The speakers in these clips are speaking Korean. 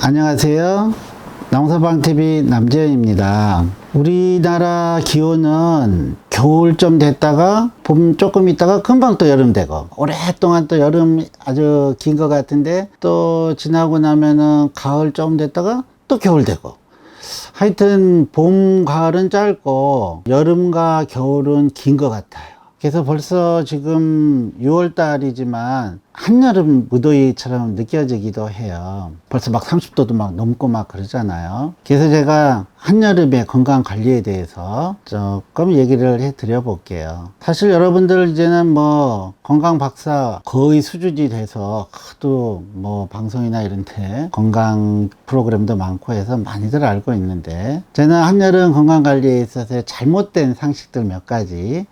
안녕하세요. 농사방TV 남재현입니다. 우리나라 기온은 겨울 좀 됐다가 봄 조금 있다가 금방 또 여름 되고, 오랫동안 또 여름 아주 긴 것 같은데 또 지나고 나면은 가을 좀 됐다가 또 겨울 되고, 하여튼 봄, 가을은 짧고 여름과 겨울은 긴 것 같아요. 그래서 벌써 지금 6월 달이지만 한여름 무더위처럼 느껴지기도 해요. 벌써 막 30도도 막 넘고 막 그러잖아요. 그래서 제가 한여름의 건강 관리에 대해서 조금 얘기를 해 드려 볼게요. 사실 여러분들 이제는 뭐 건강 박사 거의 수준이 돼서 하도 뭐 방송이나 이런 데 건강 프로그램도 많고 해서 많이들 알고 있는데, 저는 한여름 건강 관리에 있어서 잘못된 상식들 몇 가지를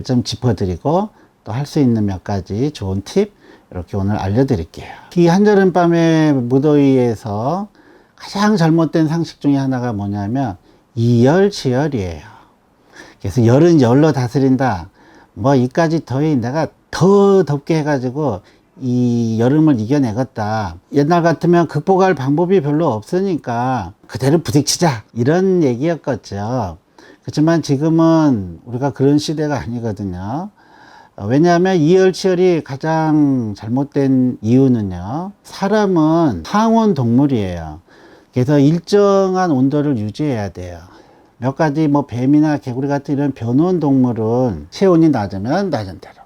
좀 짚어드리고 또 할 수 있는 몇 가지 좋은 팁 이렇게 오늘 알려드릴게요. 이 한여름밤의 무더위에서 가장 잘못된 상식 중에 하나가 뭐냐면 이열치열이에요. 그래서 열은 열로 다스린다, 뭐 이까지 더위 내가 더 덥게 해가지고 이 여름을 이겨내겠다, 옛날 같으면 극복할 방법이 별로 없으니까 그대로 부딪히자, 이런 얘기였겠죠. 그렇지만 지금은 우리가 그런 시대가 아니거든요. 왜냐하면 이열치열이 가장 잘못된 이유는요, 사람은 상온 동물이에요. 그래서 일정한 온도를 유지해야 돼요. 몇 가지 뭐 뱀이나 개구리 같은 이런 변온 동물은 체온이 낮으면 낮은 대로,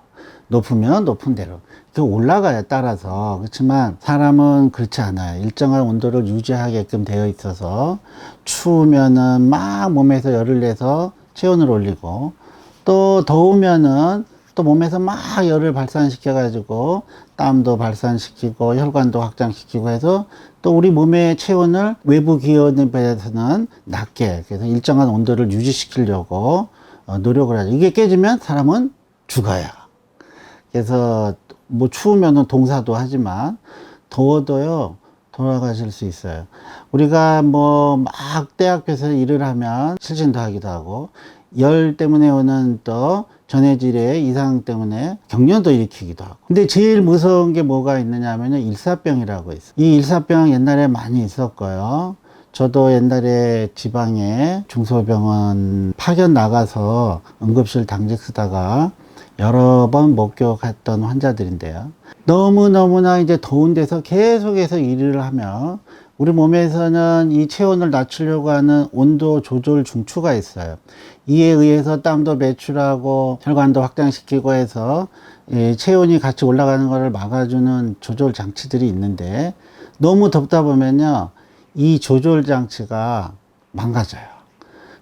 높으면 높은 대로 올라가요, 따라서. 그렇지만 사람은 그렇지 않아요. 일정한 온도를 유지하게끔 되어 있어서 추우면은 막 몸에서 열을 내서 체온을 올리고, 또 더우면은 또 몸에서 막 열을 발산시켜 가지고 땀도 발산시키고 혈관도 확장시키고 해서 또 우리 몸의 체온을 외부 기온에 비해서는 낮게, 그래서 일정한 온도를 유지시키려고 노력을 하죠. 이게 깨지면 사람은 죽어요. 그래서 뭐 추우면은 동사도 하지만 더워도요 돌아가실 수 있어요. 우리가 뭐 막 대학교에서 일을 하면 실신도 하기도 하고, 열 때문에 오는 또 전해질의 이상 때문에 경련도 일으키기도 하고. 근데 제일 무서운 게 뭐가 있느냐 하면 일사병이라고 있어요. 이 일사병 옛날에 많이 있었고요. 저도 옛날에 지방에 중소병원 파견 나가서 응급실 당직 쓰다가 여러 번 목격했던 환자들인데요. 너무너무나 이제 더운 데서 계속해서 일을 하면 우리 몸에서는 이 체온을 낮추려고 하는 온도 조절 중추가 있어요. 이에 의해서 땀도 배출하고 혈관도 확장시키고 해서 체온이 같이 올라가는 것을 막아주는 조절 장치들이 있는데, 너무 덥다 보면요 이 조절 장치가 망가져요.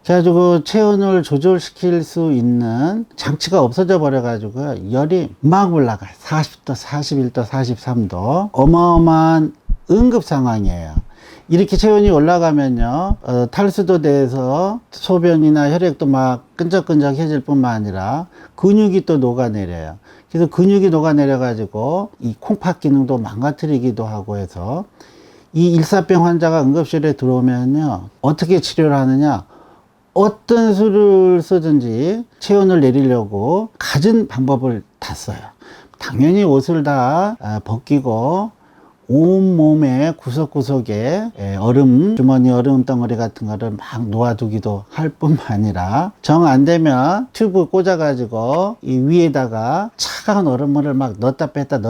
그래가지고 체온을 조절시킬 수 있는 장치가 없어져 버려가지고 열이 막 올라가요. 40도, 41도, 43도. 어마어마한 응급 상황이에요. 이렇게 체온이 올라가면요, 탈수도 돼서 소변이나 혈액도 막 끈적끈적해질 뿐만 아니라 근육이 또 녹아내려요. 그래서 근육이 녹아내려가지고 이 콩팥 기능도 망가뜨리기도 하고 해서 이 일사병 환자가 응급실에 들어오면요, 어떻게 치료를 하느냐? 어떤 수를 쓰든지 체온을 내리려고 갖은 방법을 다 써요. 당연히 옷을 다 벗기고 온몸에 구석구석에 얼음 주머니, 얼음 덩어리 같은 거를 막 놓아두기도 할 뿐만 아니라, 정 안 되면 튜브 꽂아 가지고 이 위에다가 차가운 얼음물을 막 넣었다 뺐다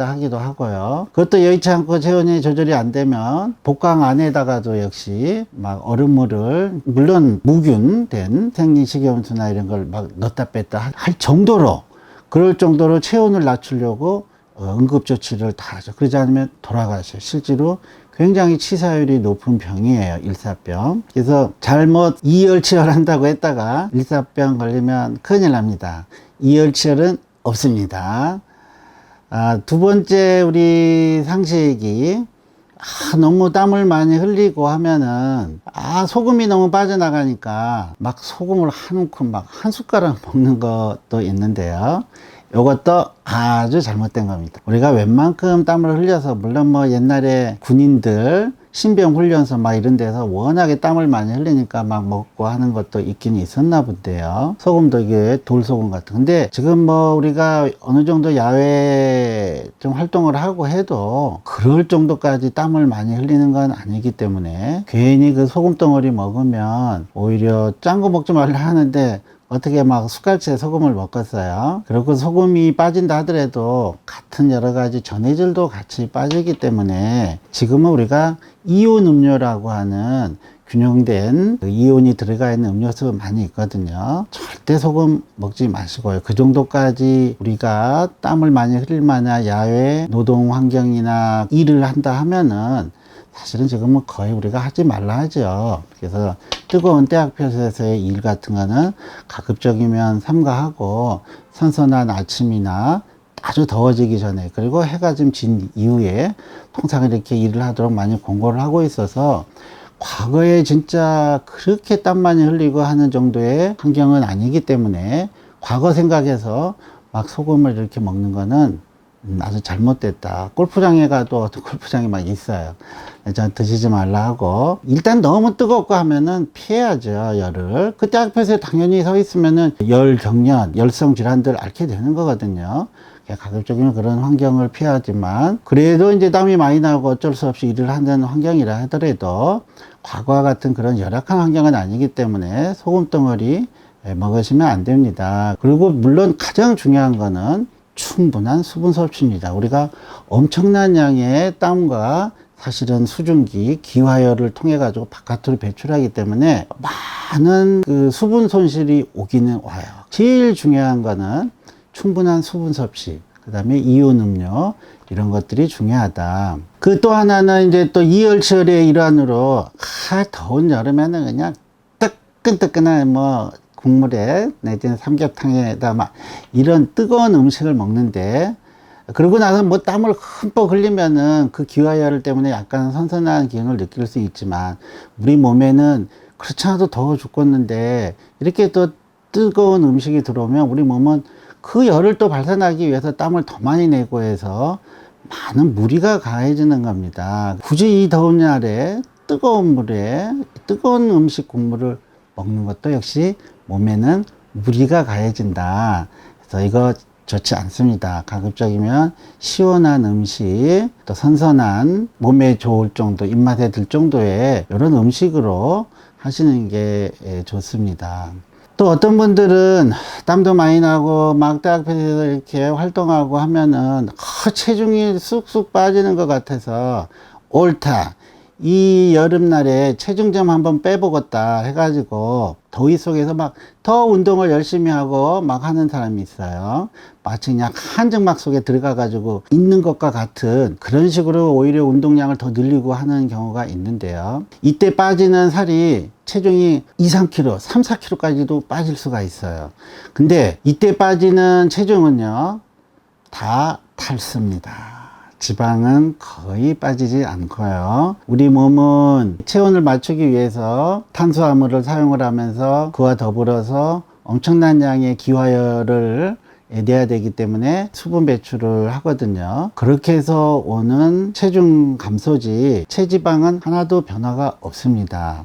하기도 하고요. 그것도 여의치 않고 체온이 조절이 안 되면 복강 안에다가도 역시 막 얼음물을, 물론 무균된 생리식염수나 이런 걸 막 넣었다 뺐다 할 정도로, 그럴 정도로 체온을 낮추려고 응급조치를 다 하죠. 그러지 않으면 돌아가셔요. 실제로 굉장히 치사율이 높은 병이에요, 일사병. 그래서 잘못 이열치열 한다고 했다가 일사병 걸리면 큰일 납니다. 이열치열은 없습니다. 두 번째 우리 상식이, 너무 땀을 많이 흘리고 하면은 소금이 너무 빠져나가니까 막 소금을 한 움큼 막 한 숟가락 먹는 것도 있는데요. 이것도 아주 잘못된 겁니다. 우리가 웬만큼 땀을 흘려서, 물론 뭐 옛날에 군인들 신병 훈련소 막 이런 데서 워낙에 땀을 많이 흘리니까 막 먹고 하는 것도 있긴 있었나 본데요. 소금도 이게 돌소금 같은. 근데 지금 뭐 우리가 어느 정도 야외 좀 활동을 하고 해도 그럴 정도까지 땀을 많이 흘리는 건 아니기 때문에 괜히 그 소금 덩어리 먹으면 오히려 짠 거 먹지 말라 하는데 어떻게 막 숟갈째 소금을 먹었어요. 그리고 소금이 빠진다 하더라도 같은 여러 가지 전해질도 같이 빠지기 때문에 지금은 우리가 이온 음료라고 하는 균형된 이온이 들어가 있는 음료수 많이 있거든요. 절대 소금 먹지 마시고요. 그 정도까지 우리가 땀을 많이 흘릴 만한 야외 노동 환경이나 일을 한다 하면은 사실은 지금은 거의 우리가 하지 말라 하죠. 그래서 뜨거운 태양볕에서의 일 같은 거는 가급적이면 삼가하고 선선한 아침이나 아주 더워지기 전에, 그리고 해가 좀 진 이후에 통상 이렇게 일을 하도록 많이 권고를 하고 있어서 과거에 진짜 그렇게 땀 많이 흘리고 하는 정도의 환경은 아니기 때문에 과거 생각해서 막 소금을 이렇게 먹는 거는 아주 잘못됐다. 골프장에 가도 어떤 골프장이 막 있어요. 저 드시지 말라 하고, 일단 너무 뜨겁고 하면은 피해야죠, 열을. 그때 앞에서 당연히 서 있으면은 열 경련, 열성 질환들 앓게 되는 거거든요. 가급적이면 그런 환경을 피하지만, 그래도 이제 땀이 많이 나고 어쩔 수 없이 일을 하는 환경이라 하더라도 과거와 같은 그런 열악한 환경은 아니기 때문에 소금 덩어리 먹으시면 안 됩니다. 그리고 물론 가장 중요한 거는 충분한 수분 섭취입니다. 우리가 엄청난 양의 땀과 사실은 수증기, 기화열을 통해 가지고 바깥으로 배출하기 때문에 많은 그 수분 손실이 오기는 와요. 제일 중요한 거는 충분한 수분 섭취, 그 다음에 이온 음료, 이런 것들이 중요하다. 그 또 하나는 이제 또 이열치열의 일환으로 더운 여름에는 그냥 뜨끈뜨끈한 뭐 국물에 내지는 삼계탕에다 막 이런 뜨거운 음식을 먹는데, 그러고 나서 뭐 땀을 흠뻑 흘리면은 그 기화열 때문에 약간 선선한 기운을 느낄 수 있지만 우리 몸에는 그렇지 않아도 더워 죽겠는데 이렇게 또 뜨거운 음식이 들어오면 우리 몸은 그 열을 또 발산하기 위해서 땀을 더 많이 내고 해서 많은 무리가 가해지는 겁니다. 굳이 이 더운 날에 뜨거운 물에 뜨거운 음식 국물을 먹는 것도 역시 몸에는 무리가 가해진다. 그래서 이거 좋지 않습니다. 가급적이면 시원한 음식, 또 선선한 몸에 좋을 정도, 입맛에 들 정도의 이런 음식으로 하시는 게 좋습니다. 또 어떤 분들은 땀도 많이 나고 막 대학병에서 이렇게 활동하고 하면은 체중이 쑥쑥 빠지는 것 같아서 옳다, 이 여름날에 체중 좀 한번 빼보겠다 해가지고 더위 속에서 막 더 운동을 열심히 하고 막 하는 사람이 있어요. 마치 그냥 한증막 속에 들어가 가지고 있는 것과 같은 그런 식으로 오히려 운동량을 더 늘리고 하는 경우가 있는데요. 이때 빠지는 살이 체중이 2, 3kg, 3, 4kg까지도 빠질 수가 있어요. 근데 이때 빠지는 체중은요, 다 탈수입니다. 지방은 거의 빠지지 않고요. 우리 몸은 체온을 맞추기 위해서 탄수화물을 사용을 하면서 그와 더불어서 엄청난 양의 기화열을 내야 되기 때문에 수분 배출을 하거든요. 그렇게 해서 오는 체중 감소지 체지방은 하나도 변화가 없습니다.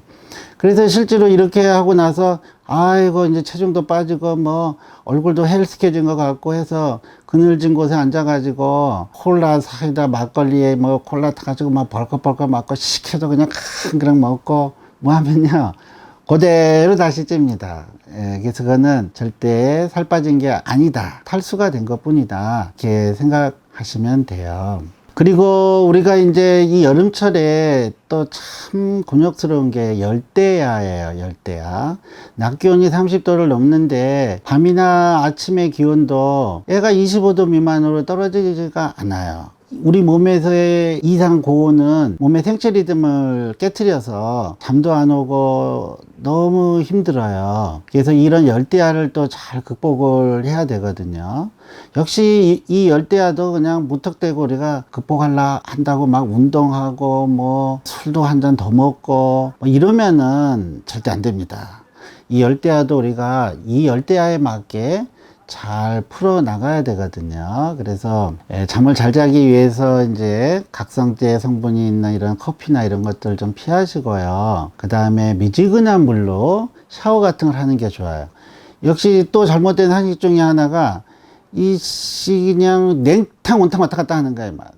그래서 실제로 이렇게 하고 나서 아이고 이제 체중도 빠지고 뭐 얼굴도 헬스케진 것 같고 해서 그늘진 곳에 앉아가지고 콜라 사이다 막걸리에 뭐 콜라 타가지고 막 벌컥벌컥 맞고 시켜도 그냥 큰 그릇 먹고 뭐 하면요, 그대로 다시 찝니다. 그래서 그거는 절대 살 빠진 게 아니다, 탈수가 된 것 뿐이다, 이렇게 생각하시면 돼요. 그리고 우리가 이제 이 여름철에 또 참 곤욕스러운 게 열대야예요. 열대야. 낮 기온이 30도를 넘는데 밤이나 아침의 기온도 애가 25도 미만으로 떨어지지가 않아요. 우리 몸에서의 이상 고온은 몸의 생체 리듬을 깨트려서 잠도 안 오고 너무 힘들어요. 그래서 이런 열대야를 또 잘 극복을 해야 되거든요. 역시 이 열대야도 그냥 무턱대고 우리가 극복하려 한다고 막 운동하고 뭐 술도 한 잔 더 먹고 뭐 이러면은 절대 안 됩니다. 이 열대야도 우리가 이 열대야에 맞게 잘 풀어 나가야 되거든요. 그래서 잠을 잘 자기 위해서 이제 각성제 성분이 있는 이런 커피나 이런 것들 좀 피하시고요. 그 다음에 미지근한 물로 샤워 같은 걸 하는 게 좋아요. 역시 또 잘못된 한식 중에 하나가 그냥 냉탕 온탕 왔다 갔다 하는 거예요. 막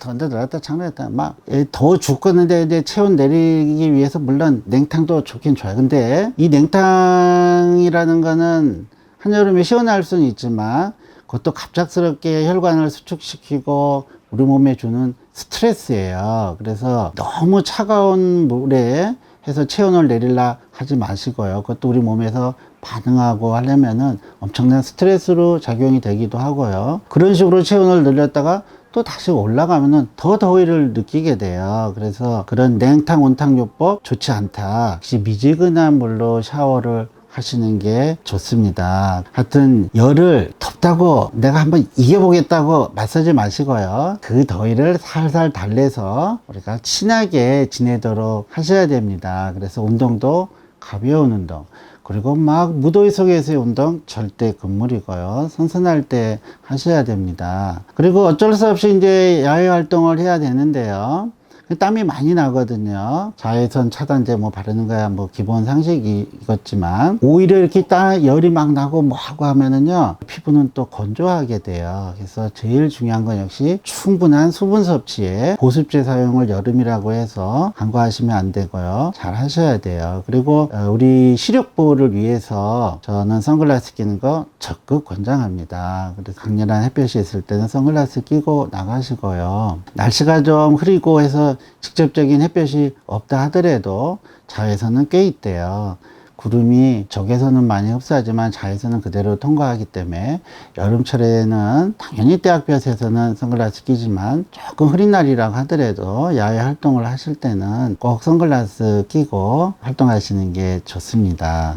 던져 들어갔다 장난했다 막 더 죽겠는데 이제 체온 내리기 위해서 물론 냉탕도 좋긴 좋아요. 근데 이 냉탕이라는 거는 한여름에 시원할 수는 있지만 그것도 갑작스럽게 혈관을 수축시키고 우리 몸에 주는 스트레스예요. 그래서 너무 차가운 물에 해서 체온을 내리려 하지 마시고요. 그것도 우리 몸에서 반응하고 하려면은 엄청난 스트레스로 작용이 되기도 하고요. 그런 식으로 체온을 늘렸다가 또 다시 올라가면은 더 더위를 느끼게 돼요. 그래서 그런 냉탕 온탕 요법 좋지 않다. 역시 미지근한 물로 샤워를 하시는 게 좋습니다. 하여튼 열을 덥다고 내가 한번 이겨보겠다고 맞서지 마시고요. 그 더위를 살살 달래서 우리가 친하게 지내도록 하셔야 됩니다. 그래서 운동도 가벼운 운동, 그리고 막 무더위 속에서의 운동 절대 금물이고요. 선선할 때 하셔야 됩니다. 그리고 어쩔 수 없이 이제 야외 활동을 해야 되는데요. 땀이 많이 나거든요. 자외선 차단제 뭐 바르는 거야 뭐 기본 상식이겠지만 오히려 이렇게 열이 막 나고 뭐 하고 하면은요 피부는 또 건조하게 돼요. 그래서 제일 중요한 건 역시 충분한 수분 섭취에 보습제 사용을 여름이라고 해서 간과하시면 안 되고요. 잘 하셔야 돼요. 그리고 우리 시력 보호를 위해서 저는 선글라스 끼는 거 적극 권장합니다. 그래서 강렬한 햇볕이 있을 때는 선글라스 끼고 나가시고요. 날씨가 좀 흐리고 해서 직접적인 햇볕이 없다 하더라도 자외선은 꽤 있대요. 구름이 적외선은 많이 흡수하지만 자외선은 그대로 통과하기 때문에 여름철에는 당연히 때학볕에서는 선글라스 끼지만 조금 흐린 날이라고 하더라도 야외 활동을 하실 때는 꼭 선글라스 끼고 활동하시는 게 좋습니다.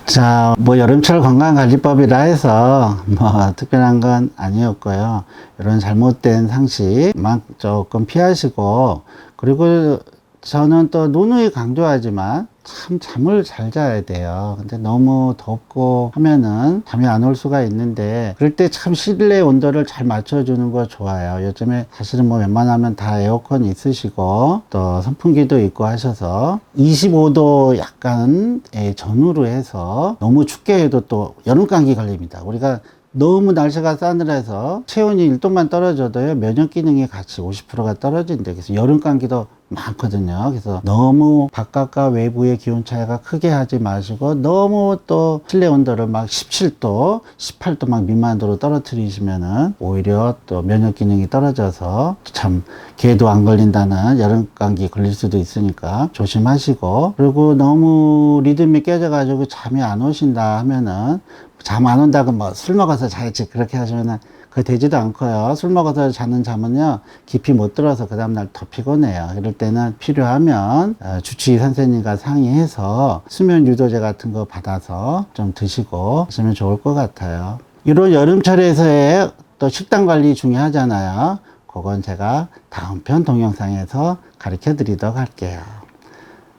자, 뭐 여름철 건강관리법이라 해서 뭐 특별한 건 아니었고요. 이런 잘못된 상식만 조금 피하시고, 그리고 저는 또 누누이 강조하지만 참 잠을 잘 자야 돼요. 근데 너무 덥고 하면은 잠이 안 올 수가 있는데 그럴 때 참 실내 온도를 잘 맞춰주는 거 좋아요. 요즘에 사실은 뭐 웬만하면 다 에어컨 있으시고 또 선풍기도 있고 하셔서 25도 약간 전후로 해서 너무 춥게 해도 또 여름 감기 걸립니다. 우리가 너무 날씨가 싸늘해서 체온이 1도만 떨어져도요 면역 기능이 같이 50%가 떨어진대. 그래서 여름 감기도 많거든요. 그래서 너무 바깥과 외부의 기온 차이가 크게 하지 마시고 너무 또 실내 온도를 막 17도, 18도 막 미만으로 떨어뜨리시면은 오히려 또 면역 기능이 떨어져서 참 개도 안 걸린다는 여름 감기 걸릴 수도 있으니까 조심하시고, 그리고 너무 리듬이 깨져가지고 잠이 안 오신다 하면은 잠 안 온다고 뭐 술 먹어서 자야지 그렇게 하시면은 그거 되지도 않고요. 술 먹어서 자는 잠은요 깊이 못 들어서 그 다음날 더 피곤해요. 이럴 때는 필요하면 주치의 선생님과 상의해서 수면 유도제 같은 거 받아서 좀 드시고 하시면 좋을 것 같아요. 이런 여름철에서의 또 식단 관리 중요하잖아요. 그건 제가 다음 편 동영상에서 가르쳐 드리도록 할게요.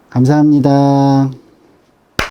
감사합니다.